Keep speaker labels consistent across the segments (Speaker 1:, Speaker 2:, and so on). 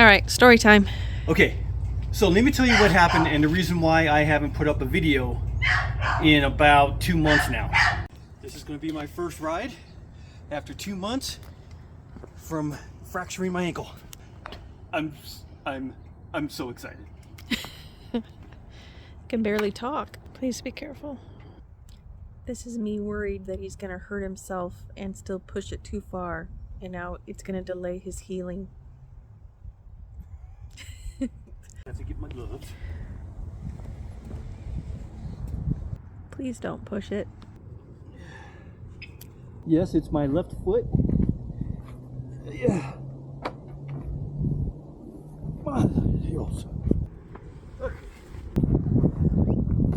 Speaker 1: All right, story time.
Speaker 2: Okay, so let me tell you what happened and the reason why I haven't put up a video in about 2 months now. This is going to be my first ride after 2 months from fracturing my ankle. I'm so excited.
Speaker 1: Can barely talk. Please be careful. This is me worried that he's gonna hurt himself and still push it too far, and now it's gonna delay his healing.
Speaker 2: I have to get my gloves.
Speaker 1: Please don't push it.
Speaker 2: Yes, it's my left foot. Yeah. Okay.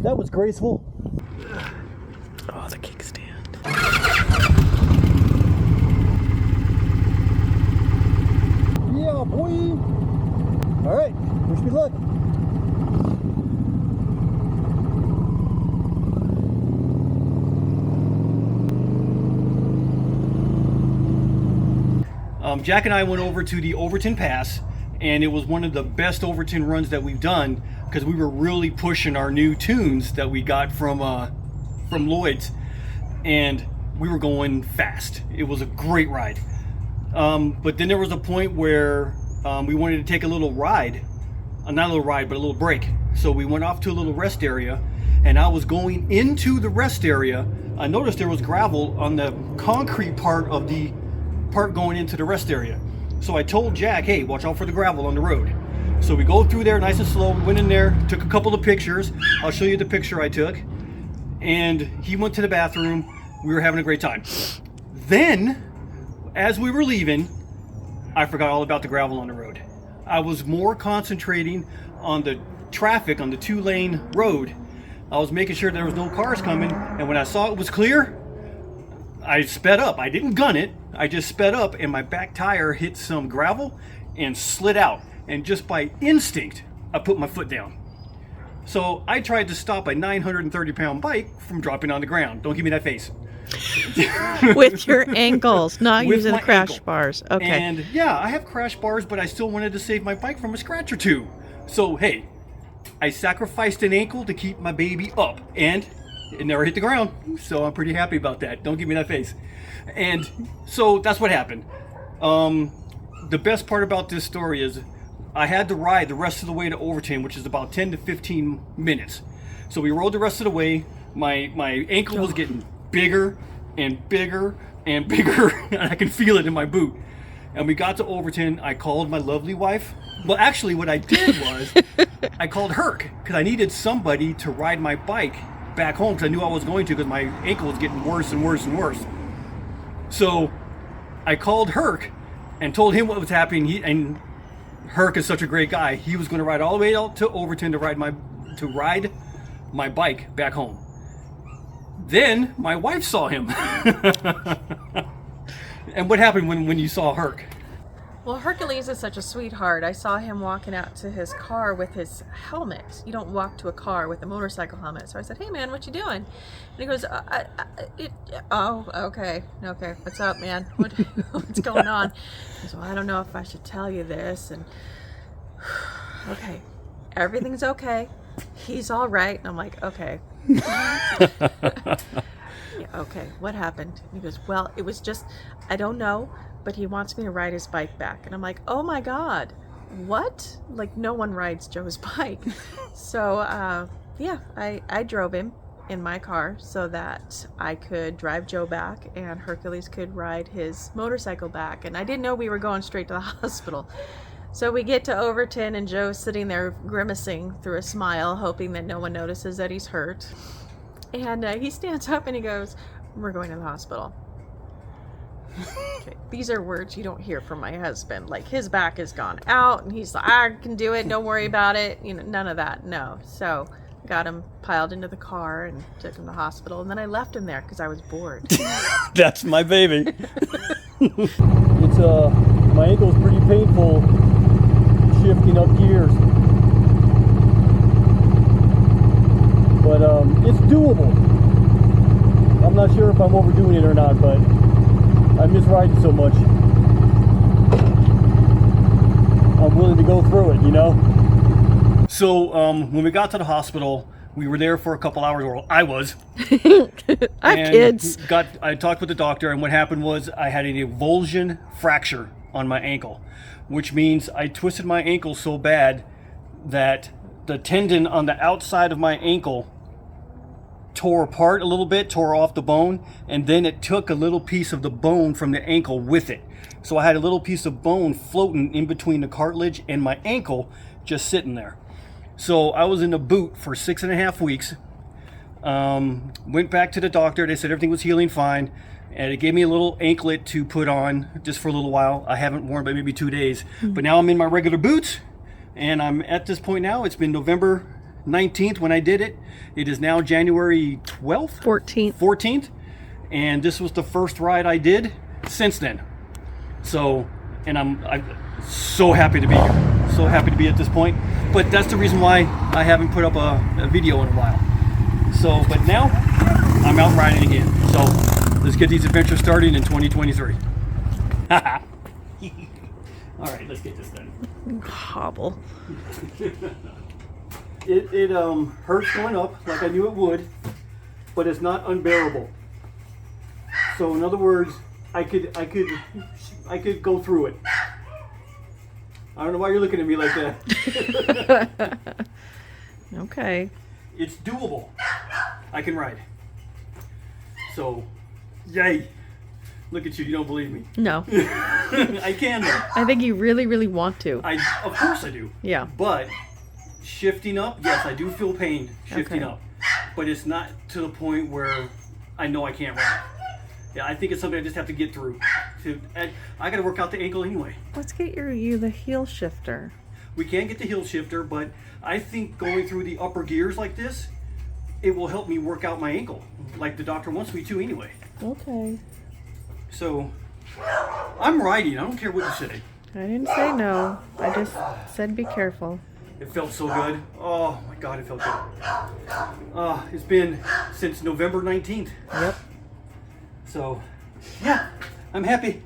Speaker 2: That was graceful.
Speaker 1: Oh, the kickstand.
Speaker 2: Yeah, boy. All right, wish me luck. Jack and I went over to the Overton Pass, and it was one of the best Overton runs that we've done because we were really pushing our new tunes that we got from Lloyd's, and we were going fast. It was a great ride. But then there was a point where we wanted to take a little ride, not a little ride, but a little break. So we went off to a little rest area, and I was going into the rest area. I noticed there was gravel on the concrete part of the part going into the rest area. So I told Jack, hey, watch out for the gravel on the road. So we go through there nice and slow. We went in there, took a couple of pictures. I'll show you the picture I took. And he went to the bathroom. We were having a great time. Then, as we were leaving, I forgot all about the gravel on the road. I was more concentrating on the traffic on the 2-lane road. I was making sure there was no cars coming, and when I saw it was clear, I sped up. I didn't gun it, I just sped up, and my back tire hit some gravel and slid out. And just by instinct, I put my foot down. So I tried to stop a 930-pound bike from dropping on the ground. Don't give me that face.
Speaker 1: With your ankles, not
Speaker 2: With
Speaker 1: using
Speaker 2: my
Speaker 1: crash
Speaker 2: ankle.
Speaker 1: bars. Okay.
Speaker 2: And yeah, I have crash bars, but I still wanted to save my bike from a scratch or two. So hey, I sacrificed an ankle to keep my baby up, and it never hit the ground. So I'm pretty happy about that. Don't give me that face. And so that's what happened. The best part about this story is I had to ride the rest of the way to Overton, which is about 10 to 15 minutes. So we rode the rest of the way. My ankle was getting bigger and bigger and bigger, and I can feel it in my boot. And we got to Overton. I called my lovely wife. Well, actually, what I did was I called Herc because I needed somebody to ride my bike back home because I knew I was going to because my ankle was getting worse and worse and worse. So I called Herc and told him what was happening. And Herc is such a great guy. He was going to ride all the way out to Overton to ride my bike back home. Then my wife saw him. And what happened when you saw Herc?
Speaker 1: Well, Hercules is such a sweetheart. I saw him walking out to his car with his helmet. You don't walk to a car with a motorcycle helmet. So I said, hey man, what you doing? And he goes, oh, okay. What's up, man? What's going on? He goes, well, I don't know if I should tell you this. And okay, everything's okay. He's all right. And I'm like, okay. Yeah, okay, what happened? And he goes, well, it was just, I don't know, but he wants me to ride his bike back. And I'm like, oh my God, what? Like, no one rides Joe's bike. So, yeah, I drove him in my car so that I could drive Joe back and Hercules could ride his motorcycle back. And I didn't know we were going straight to the hospital. So we get to Overton and Joe's sitting there grimacing through a smile, hoping that no one notices that he's hurt. And he stands up and he goes, we're going to the hospital. Okay, these are words you don't hear from my husband. Like, his back has gone out and he's like, I can do it, don't worry about it. You know, none of that, no. So got him piled into the car and took him to the hospital. And then I left him there because I was bored.
Speaker 2: That's my baby. It's my ankle's pretty painful shifting up gears. But it's doable. I'm not sure if I'm overdoing it or not, but I miss riding so much. I'm willing to go through it, you know? So when we got to the hospital, we were there for a couple hours, or I was.
Speaker 1: I have kids.
Speaker 2: I talked with the doctor, and what happened was I had an avulsion fracture on my ankle, which means I twisted my ankle so bad that the tendon on the outside of my ankle tore apart a little bit, tore off the bone, and then it took a little piece of the bone from the ankle with it. So I had a little piece of bone floating in between the cartilage and my ankle, just sitting there. So I was in a boot for 6.5 weeks. Went back to the doctor. They said everything was healing fine, and it gave me a little anklet to put on just for a little while. I haven't worn but maybe 2 days, but now I'm in my regular boots, and I'm at this point now. It's been November 19th when I did it. It is now January 12th? 14th. And this was the first ride I did since then. So, and I'm so happy to be here. So happy to be at this point. But that's the reason why I haven't put up a video in a while. So, but now I'm out riding again. So let's get these adventures started in 2023. All right, let's get this done.
Speaker 1: Hobble.
Speaker 2: It hurts going up like I knew it would, but it's not unbearable. So in other words, I could go through it. I don't know why you're looking at me like that.
Speaker 1: Okay.
Speaker 2: It's doable. I can ride. So, yay. Look at you, you don't believe me.
Speaker 1: No.
Speaker 2: I can though.
Speaker 1: I think you really, really want to.
Speaker 2: Of course I do.
Speaker 1: Yeah.
Speaker 2: But shifting up, yes, I do feel pain shifting
Speaker 1: Okay.
Speaker 2: up. But it's not to the point where I know I can't ride. Yeah, I think it's something I just have to get through. I got to work out the ankle anyway.
Speaker 1: Let's get you the heel shifter.
Speaker 2: We can get the heel shifter, but I think going through the upper gears like this, it will help me work out my ankle, like the doctor wants me to anyway.
Speaker 1: Okay.
Speaker 2: So, I'm riding. I don't care what you say.
Speaker 1: I didn't say no. I just said be careful.
Speaker 2: It felt so good. Oh my God, it felt good. It's been since November 19th.
Speaker 1: Yep.
Speaker 2: So, yeah, I'm happy.